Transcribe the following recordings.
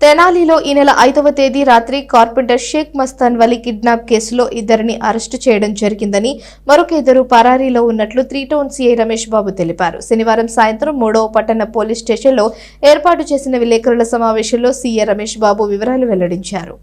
తెనాలిలో ఈ నెల 5వ తేదీ రాత్రి కార్పెంటర్ షేక్ మస్తాన్ వలీ కిడ్నాప్ కేసులో ఇద్దరిని అరెస్టు చేయడం జరిగిందని, మరొక ఇద్దరు పరారీలో ఉన్నట్లు 3 టౌన్ సీఐ రమేష్ బాబు తెలిపారు. శనివారం సాయంత్రం 3వ పట్టణ పోలీస్ స్టేషన్లో ఏర్పాటు చేసిన విలేకరుల సమావేశంలో సీఐ రమేష్ బాబు వివరాలు వెల్లడించారు.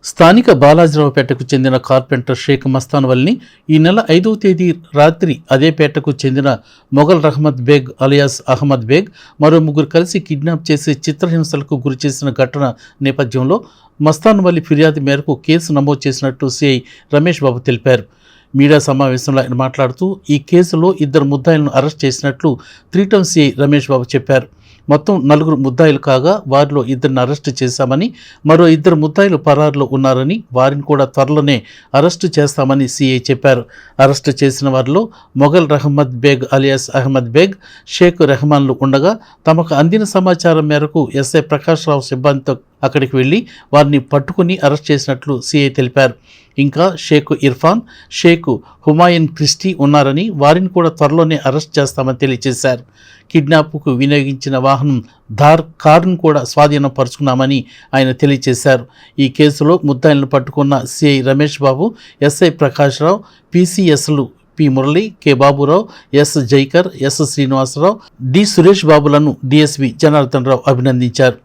స్థానిక బాలాజీరావుపేటకు చెందిన కార్పెంటర్ షేక్ మస్తాన్ వల్ని ఈ నెల 5వ తేదీ రాత్రి అదే పేటకు చెందిన మొఘల్ రహమద్ బేగ్ అలియాస్ అహ్మద్ బేగ్ మరో ముగ్గురు కలిసి కిడ్నాప్ చేసి చిత్రహింసలకు గురిచేసిన ఘటన నేపథ్యంలో మస్తాన్ వల్లి ఫిర్యాదు మేరకు కేసు నమోదు చేసినట్టు సిఐ రమేష్ బాబు తెలిపారు. మీడియా సమావేశంలో ఆయన మాట్లాడుతూ ఈ కేసులో ఇద్దరు ముద్దాయిలను అరెస్ట్ చేసినట్లు 3 టౌన్ సిఐ రమేష్ బాబు చెప్పారు. మొత్తం 4 ముద్దాయిలు కాగా వారిలో ఇద్దరిని అరెస్టు చేశామని, మరో 2 ముద్దాయిలు పరారులో ఉన్నారని, వారిని కూడా త్వరలోనే అరెస్టు చేస్తామని సీఐ చెప్పారు. అరెస్టు చేసిన వారిలో మొఘల్ రహమద్ బేగ్ అలియాస్ అహ్మద్ బేగ్, షేక్ రెహమాన్లు ఉండగా తమకు అందిన సమాచారం మేరకు ఎస్ఐ ప్రకాష్ రావు సిబ్బందితో అక్కడికి వెళ్లి వారిని పట్టుకుని అరెస్ట్ చేసినట్లు సీఐ తెలిపారు. ఇంకా షేక్ ఇర్ఫాన్, షేక్ హుమాయూన్ క్రిస్టీ ఉన్నారని, వారిని కూడా త్వరలోనే అరెస్ట్ చేస్తామని తెలియజేశారు. కిడ్నాప్కు వినియోగించిన వాహనం ధార్ కారును కూడా స్వాధీనం పరుచుకున్నామని ఆయన తెలియజేశారు. ఈ కేసులో ముద్దాయిలను పట్టుకున్న సిఐ రమేష్ బాబు, ఎస్ఐ ప్రకాష్ రావు, పీసీఎస్లు P Murali, K Baburao, S Jaikar, S Srinivasarao, D Suresh బాబులను డిఎస్పి జనార్దన్ రావు అభినందించారు.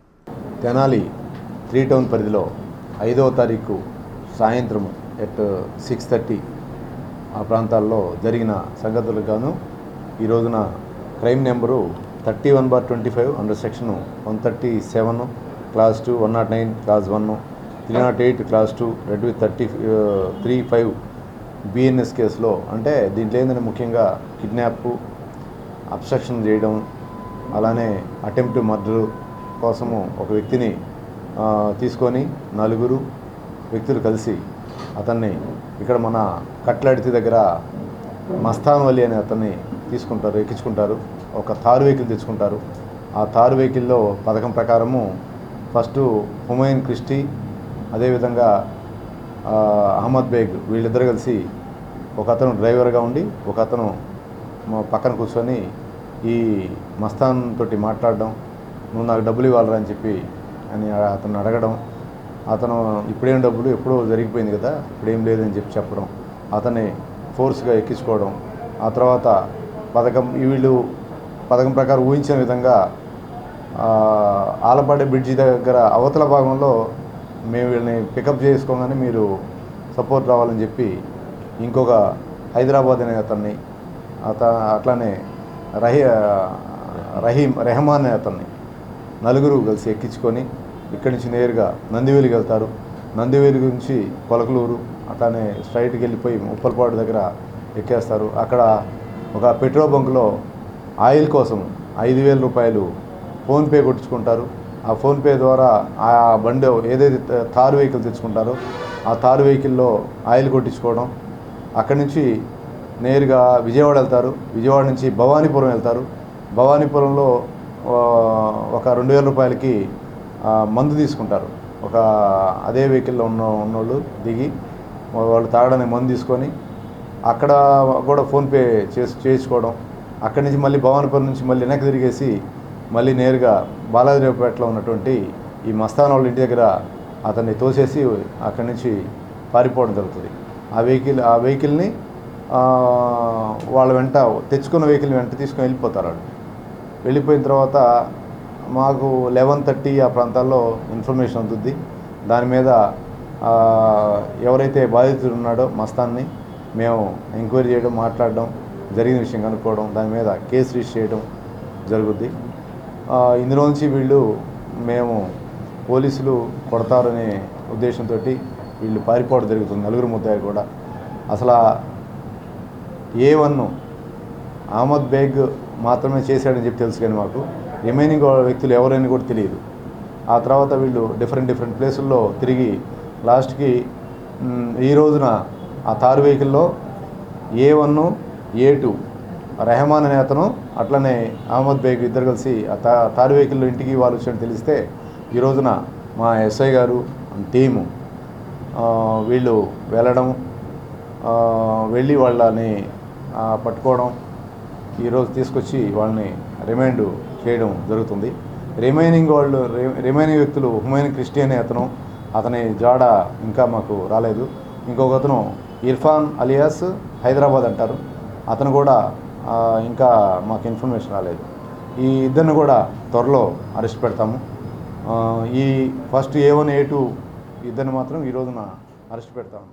తెనాలి 3 టౌన్ పరిధిలో 5వ తారీఖు సాయంత్రం ఎట్ 6:30 ఆ ప్రాంతాల్లో జరిగిన సంగతులకు గాను ఈ రోజున crime number 31/25 under section 137 class 2, 109 class 1, 308 class 2 red with 35 BNS కేసులో, అంటే దీంట్లో ఏంటంటే ముఖ్యంగా కిడ్నాప్, అబ్స్ట్రక్షన్ చేయడం, అలానే అటెంప్ట్ మర్డర్ కోసము ఒక వ్యక్తిని తీసుకొని 4 వ్యక్తులు కలిసి అతన్ని ఇక్కడ మన కట్లడితి దగ్గర మస్తాన్ వలీ అనే అతన్ని తీసుకుంటారు, ఎక్కించుకుంటారు. ఒక థార్ వెహికల్ తెచ్చుకుంటారు. ఆ థార్ వెహికల్లో పథకం ప్రకారము ఫస్ట్ హుమాయూన్ క్రిస్టీ, అదేవిధంగా అహ్మద్ బేగ్ వీళ్ళిద్దరు కలిసి ఒక అతను డ్రైవర్గా ఉండి ఒక అతను పక్కన కూర్చొని ఈ మస్తాన్ తోటి మాట్లాడడం, నువ్వు నాకు డబ్బులు ఇవ్వాలరా అని చెప్పి అని అతను అడగడం, అతను ఇప్పుడేం డబ్బులు ఎప్పుడో జరిగిపోయింది కదా ఇప్పుడేం లేదని చెప్పి చెప్పడం, అతన్ని ఫోర్స్గా ఎక్కించుకోవడం. ఆ తర్వాత వీళ్ళు పథకం ప్రకారం ఊహించిన విధంగా ఆలపాడే బ్రిడ్జి దగ్గర అవతల భాగంలో మేము వీళ్ళని పికప్ చేసుకోగానే మీరు సపోర్ట్ రావాలని చెప్పి ఇంకొక హైదరాబాద్ అనే అతన్ని అట్లానే రెహమాన్ అనే అతన్ని 4 కలిసి ఎక్కించుకొని ఇక్కడి నుంచి నేరుగా నందివేలికి వెళ్తారు. నందివేలి నుంచి కొలకలూరు అట్లానే స్ట్రైట్కి వెళ్ళిపోయి ఉప్పలపాడు దగ్గర ఎక్కేస్తారు. అక్కడ ఒక పెట్రోల్ బంకులో ఆయిల్ కోసం 5,000 రూపాయలు ఫోన్పే కొట్టించుకుంటారు. ఆ ఫోన్పే ద్వారా ఆ బండి ఏదైతే థార్ వెహికల్ తెచ్చుకుంటారో ఆ థార్ వెహికల్లో ఆయిల్ కొట్టించుకోవడం. అక్కడి నుంచి నేరుగా విజయవాడ వెళ్తారు. విజయవాడ నుంచి భవానీపురం వెళ్తారు. భవానీపురంలో ఒక 2,000 రూపాయలకి మందు తీసుకుంటారు. ఒక అదే వెహికల్లో ఉన్నోళ్ళు దిగి వాళ్ళు తాగడానికి మందు తీసుకొని అక్కడ కూడా ఫోన్పే చేసుకోవడం. అక్కడి నుంచి మళ్ళీ భవానీపురం నుంచి మళ్ళీ వెనక్కి తిరిగేసి మళ్ళీ నేరుగా బాలాజీరావుపేటలో ఉన్నటువంటి ఈ మస్తాన్ వాళ్ళ ఇంటి దగ్గర అతన్ని తోసేసి అక్కడి నుంచి పారిపోవడం జరుగుతుంది. ఆ వెహికల్ని వాళ్ళ వెంట తెచ్చుకున్న వెహికల్ వెంట తీసుకొని వెళ్ళిపోతారు. వాళ్ళు వెళ్ళిపోయిన తర్వాత మాకు 11:30 ఆ ప్రాంతాల్లో ఇన్ఫర్మేషన్ అందుద్ది. దాని మీద ఎవరైతే బాధితుడు ఉన్నాడో మస్తాన్ని మేము ఎంక్వైరీ చేయడం, మాట్లాడడం, జరిగిన విషయం కనుక్కోవడం, దాని మీద కేసు రిజిస్టర్ చేయడం జరుగుద్ది. ఇందులోంచి మేము పోలీసులు కొడతారనే ఉద్దేశంతో వీళ్ళు పారిపోవడం జరుగుతుంది. 4 ముద్దాయిలు కూడా. అసలు A1 అహ్మద్ బేగ్ మాత్రమే చేశాడని చెప్పి తెలుసు, కానీ మాకు రిమైనింగ్ వ్యక్తులు ఎవరైనా కూడా తెలియదు. ఆ తర్వాత వీళ్ళు డిఫరెంట్ ప్లేసుల్లో తిరిగి లాస్ట్కి ఈ రోజున ఆ థార్ వెహికల్లో A1, A2 రెహమాన్ అనే అతను అట్లనే అహ్మద్ బేగ్ ఇద్దరు కలిసి ఆ థార్ వెహికల్లో ఇంటికి వాళ్ళు వచ్చారని తెలిస్తే ఈ రోజున మా ఎస్ఐ గారు టీము వీళ్ళు వెళ్ళి వాళ్ళని పట్టుకోవడం, ఈరోజు తీసుకొచ్చి వాళ్ళని రిమాండ్ చేయడం జరుగుతుంది. రిమైనింగ్ వ్యక్తులు హుమైన్ క్రిస్టియన్ అతని జాడ ఇంకా మాకు రాలేదు. ఇంకొక అతను ఇర్ఫాన్ అలియాస్ హైదరాబాద్ అంటారు, అతను కూడా ఇంకా మాకు ఇన్ఫర్మేషన్ రాలేదు. ఈ ఇద్దరిని కూడా త్వరలో అరెస్ట్ పెడతాము. ఈ ఫస్ట్ A1 A2 ఇద్దరిని మాత్రం ఈ రోజున అరెస్ట్ పెడతాము.